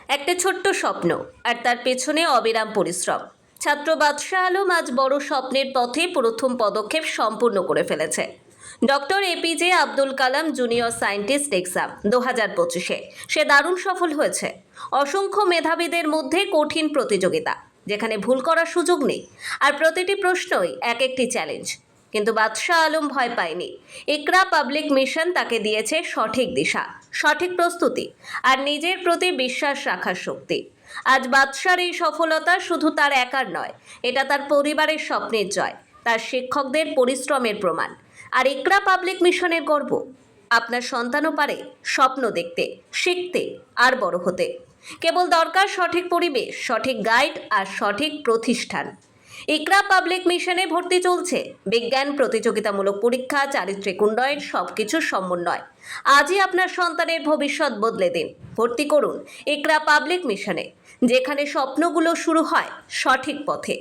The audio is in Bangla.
একটা ছোট্ট স্বপ্ন আর তার পেছনে অবিরাম পরিশ্রম। ছাত্র বাদশাহ আলম আজ বড় স্বপ্নের পথে প্রথম পদক্ষেপ সম্পূর্ণ করে ফেলেছে। Doctor APJ Abdul Kalam junior scientist exam 2025-এ সে দারুণ সফল হয়েছে। অসংখ্য মেধাবীদের মধ্যে কঠিন প্রতিযোগিতা, যেখানে ভুল করার সুযোগ নেই, আর প্রতিটি প্রশ্নই এক একটি চ্যালেঞ্জ। কিন্তু বাদশাহ আলম ভয় পায়নি। ইকরা পাবলিক মিশন তাকে দিয়েছে সঠিক দিশা, সঠিক প্রস্তুতি আর নিজের প্রতি বিশ্বাস রাখার শক্তি। আজ বাদশার এই সফলতা শুধু তার একার নয়, এটা তার পরিবারের স্বপ্নের জয়, তার শিক্ষকদের পরিশ্রমের প্রমাণ, আর ইকরা পাবলিক মিশনের গর্ব। আপনার সন্তানও পারে স্বপ্ন দেখতে, শিখতে আর বড় হতে। কেবল দরকার সঠিক পরিবেশ, সঠিক গাইড আর সঠিক প্রতিষ্ঠান। ইকরা পাবলিক মিশনে ভর্তি চলছে। বিজ্ঞান, প্রতিযোগিতামূলক পরীক্ষা, চারিত্রিক উন্নয়ন, সবকিছুর সমন্বয়। আজই আপনার সন্তানের ভবিষ্যৎ বদলে দিন। ভর্তি করুন ইকরা পাবলিক মিশনে, যেখানে স্বপ্নগুলো শুরু হয় সঠিক পথে।